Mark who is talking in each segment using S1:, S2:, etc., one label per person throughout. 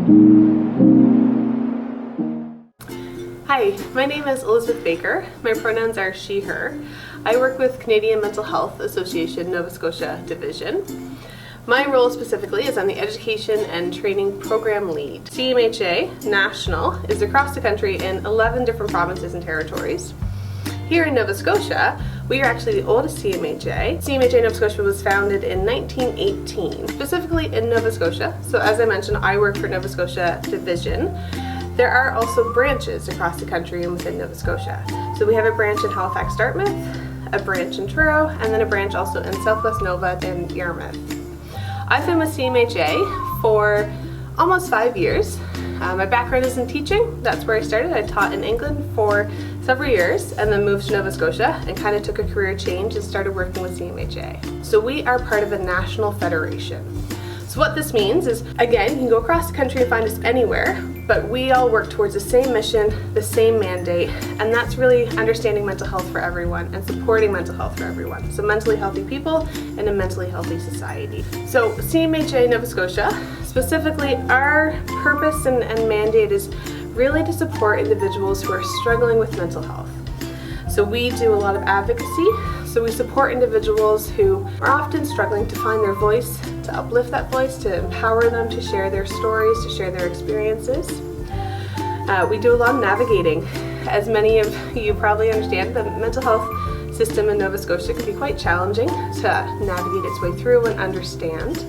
S1: Hi, my name is Elizabeth Baker. My pronouns are she, her. I work with Canadian Mental Health Association Nova Scotia Division. My role specifically is I'm the Education and Training Program Lead. CMHA National is across the country in 11 different provinces and territories. Here in Nova Scotia, we are actually the oldest CMHA. CMHA Nova Scotia was founded in 1918, specifically in Nova Scotia. So as I mentioned, I work for Nova Scotia Division. There are also branches across the country and within Nova Scotia. So we have a branch in Halifax, Dartmouth, a branch in Truro, and then a branch also in Southwest Nova and Yarmouth. I've been with CMHA for almost 5 years. My background is in teaching. That's where I started. I taught in England for several years and then moved to Nova Scotia and kind of took a career change and started working with CMHA. So we are part of a national federation. So what this means is, again, you can go across the country and find us anywhere, but we all work towards the same mission, the same mandate, and that's really understanding mental health for everyone and supporting mental health for everyone. So mentally healthy people in a mentally healthy society. So CMHA Nova Scotia, specifically our purpose and mandate is really to support individuals who are struggling with mental health. So we do a lot of advocacy. So we support individuals who are often struggling to find their voice, to uplift that voice, to empower them to share their stories, to share their experiences. We do a lot of navigating. As many of you probably understand, the mental health system in Nova Scotia can be quite challenging to navigate its way through and understand.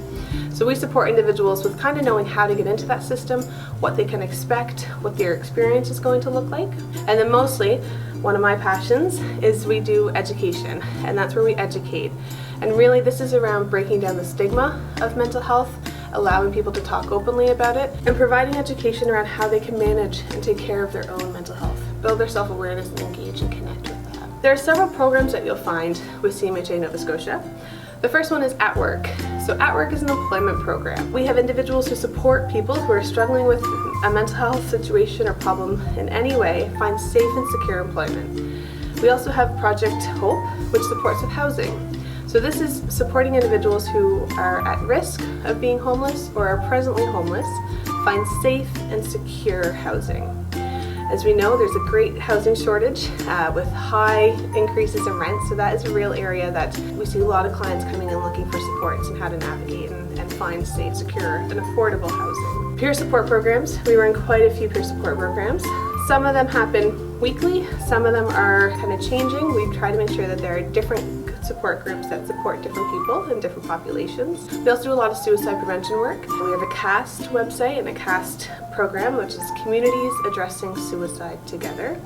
S1: So we support individuals with kind of knowing how to get into that system, what they can expect, what their experience is going to look like. And then mostly, one of my passions is we do education, and that's where we educate. And really this is around breaking down the stigma of mental health, allowing people to talk openly about it, and providing education around how they can manage and take care of their own mental health, build their self-awareness and engage and connect with that. There are several programs that you'll find with CMHA Nova Scotia. The first one is At Work. So At Work is an employment program. We have individuals who support people who are struggling with a mental health situation or problem in any way find safe and secure employment. We also have Project Hope, which supports with housing. So this is supporting individuals who are at risk of being homeless or are presently homeless find safe and secure housing. As we know, there's a great housing shortage with high increases in rent, so that is a real area that we see a lot of clients coming in looking for supports and how to navigate and find safe, secure, and affordable housing. Peer support programs, we run quite a few peer support programs. Some of them happen weekly, some of them are kind of changing. We try to make sure that there are different support groups that support different people and different populations. We also do a lot of suicide prevention work. We have a CAST website and a CAST program, which is Communities Addressing Suicide Together.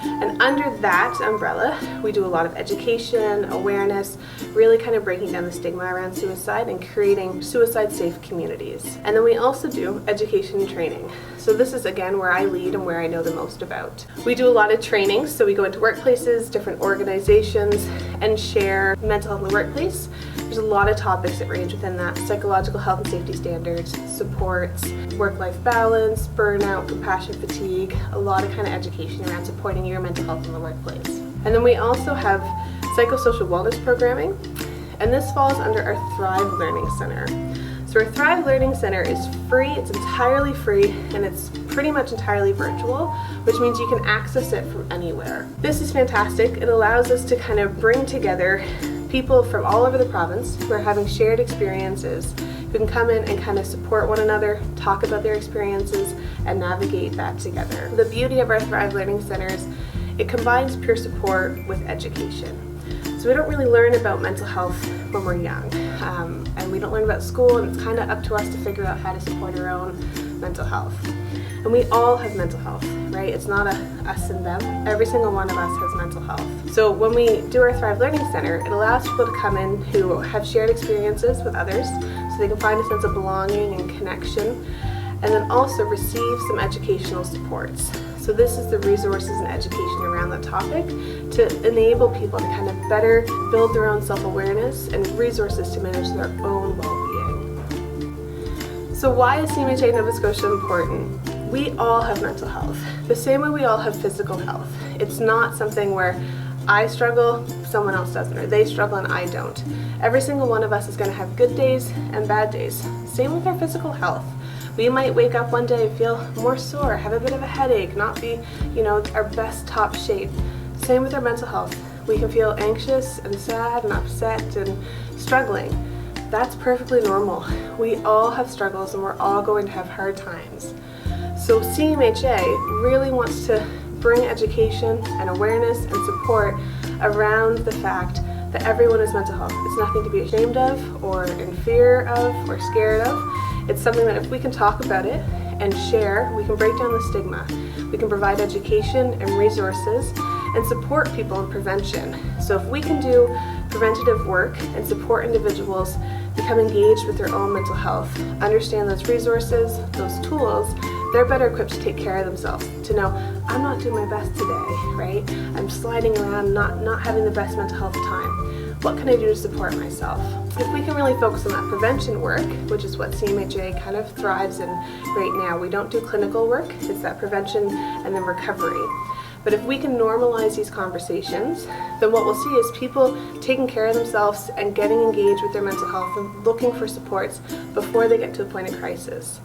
S1: And under that umbrella, we do a lot of education, awareness, really kind of breaking down the stigma around suicide and creating suicide-safe communities. And then we also do education and training. So this is, again, where I lead and where I know the most about. We do a lot of trainings, so we go into workplaces, different organizations, and share mental health in the workplace. There's a lot of topics that range within that: psychological health and safety standards, supports, work-life balance, burnout, compassion fatigue, a lot of kind of education around supporting your mental health in the workplace. And then we also have psychosocial wellness programming, and this falls under our Thrive Learning Center. So our Thrive Learning Center is free, it's entirely free, and it's pretty much entirely virtual, which means you can access it from anywhere. This is fantastic. It allows us to kind of bring together people from all over the province who are having shared experiences, who can come in and kind of support one another, talk about their experiences, and navigate that together. The beauty of our Thrive Learning Center is it combines peer support with education. So we don't really learn about mental health when we're young, and we don't learn about school, and it's kind of up to us to figure out how to support our own mental health. And we all have mental health, right? It's not a us and them. Every single one of us has mental health. So when we do our Thrive Learning Center, it allows people to come in who have shared experiences with others, so they can find a sense of belonging and connection, and then also receive some educational supports. So this is the resources and education around that topic to enable people to kind of better build their own self-awareness and resources to manage their own well-being. So why is CMHA Nova Scotia important? We all have mental health, the same way we all have physical health. It's not something where I struggle, someone else doesn't, or they struggle and I don't. Every single one of us is going to have good days and bad days. Same with our physical health. We might wake up one day and feel more sore, have a bit of a headache, not be, our best top shape. Same with our mental health. We can feel anxious and sad and upset and struggling. That's perfectly normal. We all have struggles and we're all going to have hard times. So CMHA really wants to bring education and awareness and support around the fact that everyone has mental health. It's nothing to be ashamed of or in fear of or scared of. It's something that if we can talk about it and share, we can break down the stigma. We can provide education and resources and support people in prevention. So if we can do preventative work and support individuals become engaged with their own mental health, understand those resources, those tools, they're better equipped to take care of themselves, to know, I'm not doing my best today, right? I'm sliding around, not having the best mental health time. What can I do to support myself? If we can really focus on that prevention work, which is what CMHA kind of thrives in right now, we don't do clinical work, it's that prevention and then recovery. But if we can normalize these conversations, then what we'll see is people taking care of themselves and getting engaged with their mental health and looking for supports before they get to a point of crisis.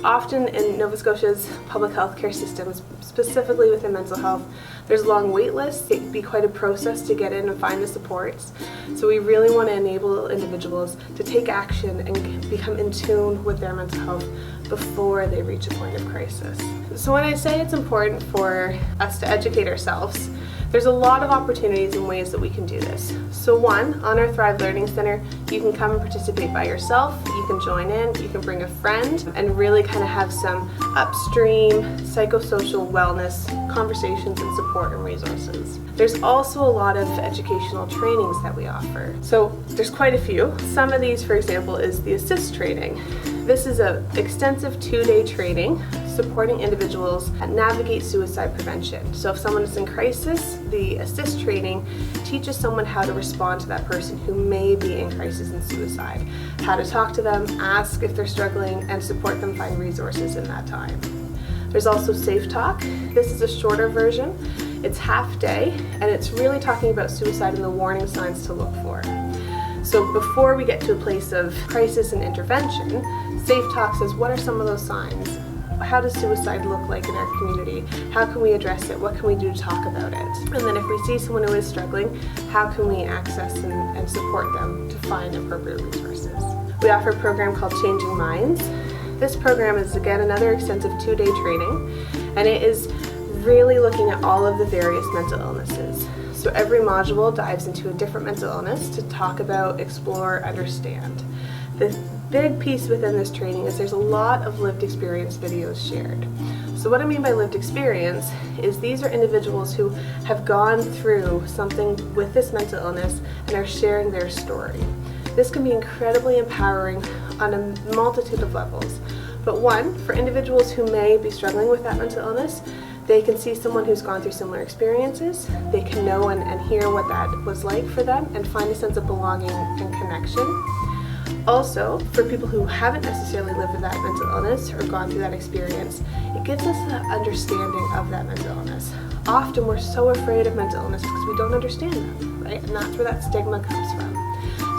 S1: Often in Nova Scotia's public health care systems, specifically within mental health, there's long wait lists. It can be quite a process to get in and find the supports. So we really want to enable individuals to take action and become in tune with their mental health before they reach a point of crisis. So when I say it's important for us to educate ourselves, there's a lot of opportunities and ways that we can do this. So one, on our Thrive Learning Center, you can come and participate by yourself, you can join in, you can bring a friend, and really kind of have some upstream psychosocial wellness conversations and support and resources. There's also a lot of educational trainings that we offer. So there's quite a few. Some of these, for example, is the ASSIST training. This is an extensive 2-day training supporting individuals navigate suicide prevention. So if someone is in crisis, the ASSIST training teaches someone how to respond to that person who may be in crisis and suicide, how to talk to them, ask if they're struggling, and support them find resources in that time. There's also Safe Talk. This is a shorter version. It's half day, and it's really talking about suicide and the warning signs to look for. So before we get to a place of crisis and intervention, Safe Talk says, what are some of those signs? How does suicide look like in our community? How can we address it? What can we do to talk about it? And then if we see someone who is struggling, how can we access and support them to find appropriate resources? We offer a program called Changing Minds. This program is, again, another extensive 2-day training, and it is really looking at all of the various mental illnesses. So every module dives into a different mental illness to talk about, explore, understand. The big piece within this training is there's a lot of lived experience videos shared. So what I mean by lived experience is these are individuals who have gone through something with this mental illness and are sharing their story. This can be incredibly empowering on a multitude of levels. But one, for individuals who may be struggling with that mental illness, they can see someone who's gone through similar experiences. They can know and hear what that was like for them and find a sense of belonging and connection. Also, for people who haven't necessarily lived with that mental illness or gone through that experience, it gives us an understanding of that mental illness. Often we're so afraid of mental illness because we don't understand them, right? And that's where that stigma comes from.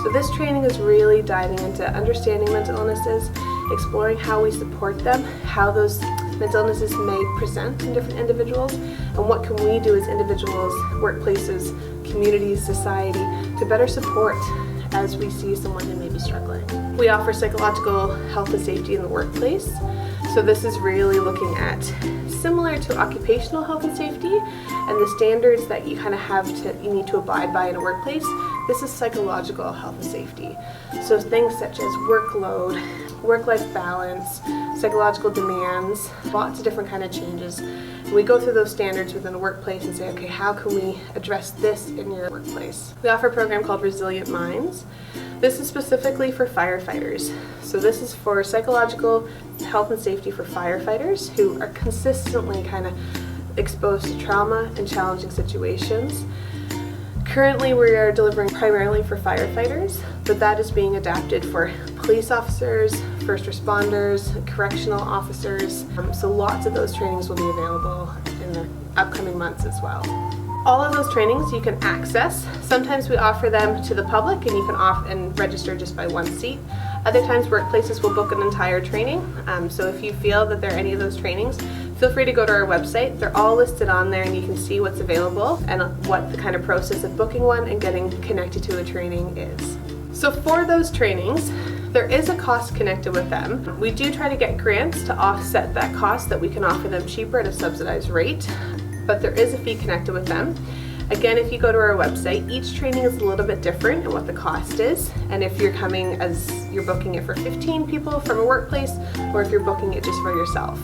S1: So this training is really diving into understanding mental illnesses, exploring how we support them, how those mental illnesses may present in different individuals, and what can we do as individuals, workplaces, communities, society to better support as we see someone who may be struggling. We offer psychological health and safety in the workplace. So this is really looking at, similar to occupational health and safety and the standards that you kind of you need to abide by in a workplace, this is psychological health and safety. So things such as workload, work-life balance, psychological demands, lots of different kind of changes. And we go through those standards within a workplace and say, okay, how can we address this in your workplace? We offer a program called Resilient Minds. This is specifically for firefighters. So this is for psychological health and safety for firefighters who are consistently kind of exposed to trauma and challenging situations. Currently, we are delivering primarily for firefighters, but that is being adapted for police officers, first responders, correctional officers. So lots of those trainings will be available in the upcoming months as well. All of those trainings you can access. Sometimes we offer them to the public and you can register just by one seat. Other times workplaces will book an entire training. So if you feel that there are any of those trainings, feel free to go to our website. They're all listed on there and you can see what's available and what the kind of process of booking one and getting connected to a training is. So for those trainings, there is a cost connected with them. We do try to get grants to offset that cost that we can offer them cheaper at a subsidized rate, but there is a fee connected with them. Again, if you go to our website, each training is a little bit different in what the cost is, and if you're coming as you're booking it for 15 people from a workplace, or if you're booking it just for yourself.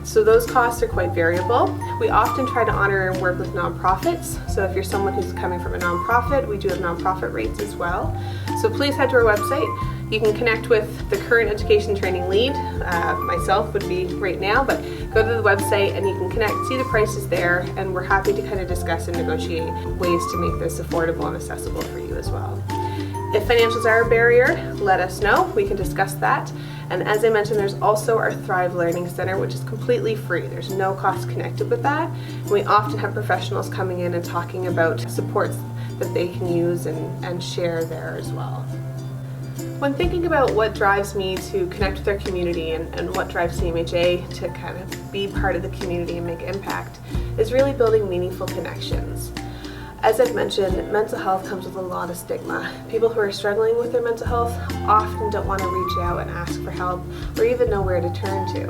S1: So those costs are quite variable. We often try to honor and work with nonprofits. So if you're someone who's coming from a nonprofit, we do have nonprofit rates as well. So please head to our website. You can connect with the current education training lead, myself would be right now, but go to the website and you can connect, see the prices there, and we're happy to kind of discuss and negotiate ways to make this affordable and accessible for you as well. If financials are a barrier, let us know. We can discuss that. And as I mentioned, there's also our Thrive Learning Center, which is completely free. There's no cost connected with that. And we often have professionals coming in and talking about supports that they can use and share there as well. When thinking about what drives me to connect with our community and what drives CMHA to kind of be part of the community and make impact, is really building meaningful connections. As I've mentioned, mental health comes with a lot of stigma. People who are struggling with their mental health often don't want to reach out and ask for help or even know where to turn to.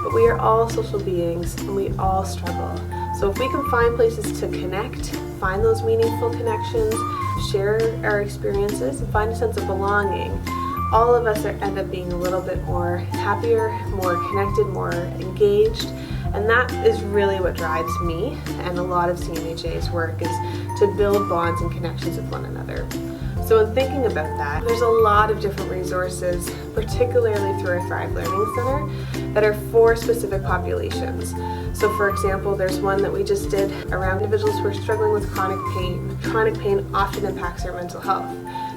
S1: But we are all social beings and we all struggle. So if we can find places to connect, find those meaningful connections, share our experiences, and find a sense of belonging, all of us end up being a little bit more happier, more connected, more engaged. And that is really what drives me and a lot of CMHA's work, is to build bonds and connections with one another. So in thinking about that, there's a lot of different resources, particularly through our Thrive Learning Center, that are for specific populations. So for example, there's one that we just did around individuals who are struggling with chronic pain. Chronic pain often impacts their mental health.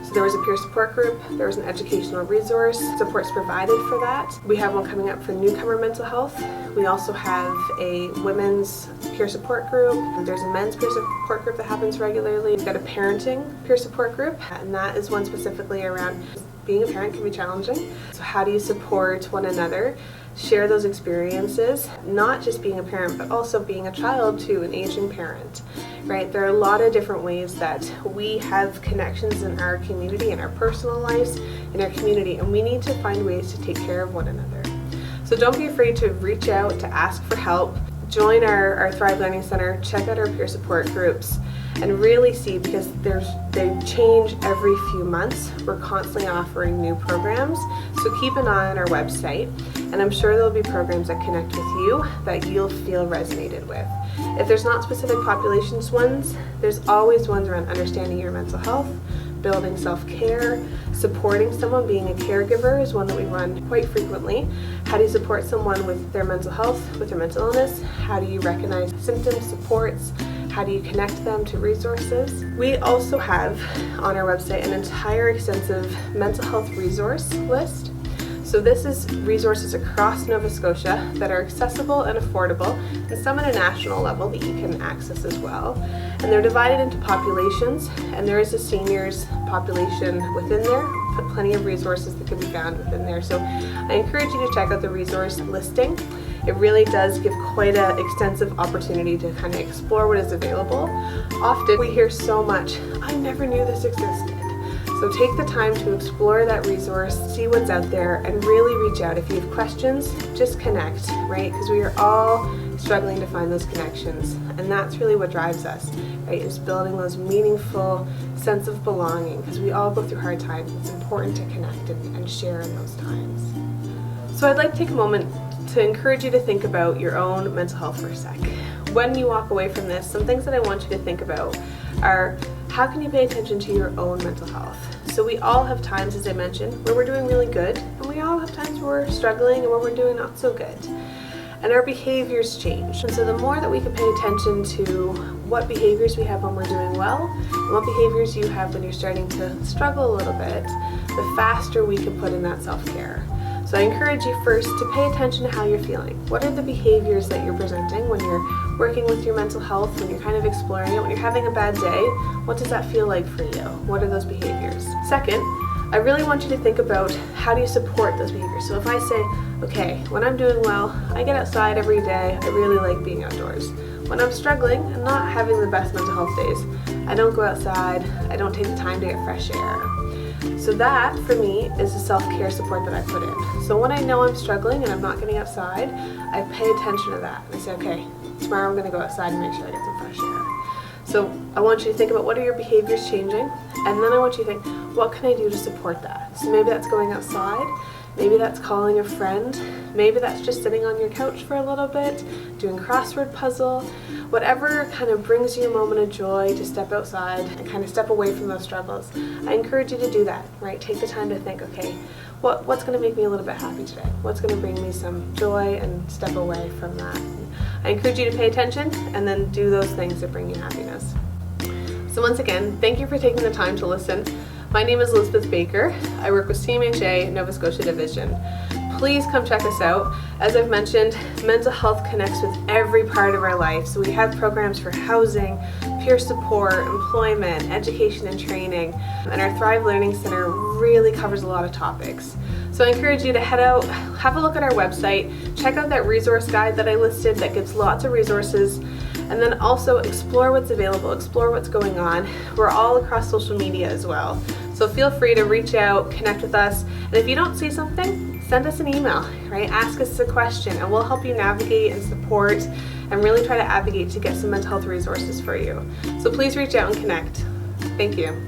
S1: So there was a peer support group, there was an educational resource, supports provided for that. We have one coming up for newcomer mental health. We also have a women's peer support group. There's a men's peer support group that happens regularly. We've got a parenting peer support group, and that is one specifically around being a parent can be challenging. So how do you support one another? Share those experiences, not just being a parent, but also being a child to an aging parent, right? There are a lot of different ways that we have connections in our community, in our personal lives, in our community, and we need to find ways to take care of one another. So don't be afraid to reach out, to ask for help. Join our Thrive Learning Center, check out our peer support groups, and really see, because they change every few months. We're constantly offering new programs, so keep an eye on our website, and I'm sure there'll be programs that connect with you that you'll feel resonated with. If there's not specific populations ones, there's always ones around understanding your mental health, building self-care, supporting someone. Being a caregiver is one that we run quite frequently. How do you support someone with their mental health, with their mental illness? How do you recognize symptoms, supports? How do you connect them to resources? We also have on our website an entire extensive mental health resource list. So this is resources across Nova Scotia that are accessible and affordable, and some at a national level that you can access as well. And they're divided into populations, and there is a seniors population within there, but plenty of resources that can be found within there. So I encourage you to check out the resource listing. It really does give quite an extensive opportunity to kind of explore what is available. Often we hear so much, I never knew this existed. So take the time to explore that resource, see what's out there, and really reach out. If you have questions, just connect, right? Because we are all struggling to find those connections. And that's really what drives us, right? Is building those meaningful sense of belonging. Because we all go through hard times. It's important to connect and share in those times. So I'd like to take a moment to encourage you to think about your own mental health for a sec. When you walk away from this, some things that I want you to think about are, how can you pay attention to your own mental health? So we all have times, as I mentioned, where we're doing really good, and we all have times where we're struggling and where we're doing not so good. And our behaviors change. And so the more that we can pay attention to what behaviors we have when we're doing well, and what behaviors you have when you're starting to struggle a little bit, the faster we can put in that self-care. So I encourage you first to pay attention to how you're feeling. What are the behaviors that you're presenting when you're working with your mental health, when you're kind of exploring it, when you're having a bad day? What does that feel like for you? What are those behaviors? Second, I really want you to think about how do you support those behaviors. So if I say, okay, when I'm doing well, I get outside every day, I really like being outdoors. When I'm struggling and not having the best mental health days, I don't go outside, I don't take the time to get fresh air. So that, for me, is the self-care support that I put in. So when I know I'm struggling and I'm not getting outside, I pay attention to that. I say, okay, tomorrow I'm going to go outside and make sure I get some fresh air. So I want you to think about what are your behaviors changing, and then I want you to think, what can I do to support that? So maybe that's going outside, maybe that's calling a friend, maybe that's just sitting on your couch for a little bit, doing crossword puzzle, whatever kind of brings you a moment of joy to step outside and kind of step away from those struggles. I encourage you to do that, right? Take the time to think, okay, what's going to make me a little bit happy today? What's going to bring me some joy, and step away from that? I encourage you to pay attention and then do those things that bring you happiness. So once again, thank you for taking the time to listen. My name is Elizabeth Baker. I work with CMHA Nova Scotia Division. Please come check us out. As I've mentioned, mental health connects with every part of our life. So we have programs for housing, peer support, employment, education and training. And our Thrive Learning Center really covers a lot of topics. So I encourage you to head out, have a look at our website, check out that resource guide that I listed that gives lots of resources, and then also explore what's available, explore what's going on. We're all across social media as well. So feel free to reach out, connect with us, and if you don't see something, send us an email, right? Ask us a question and we'll help you navigate and support and really try to advocate to get some mental health resources for you. So please reach out and connect. Thank you.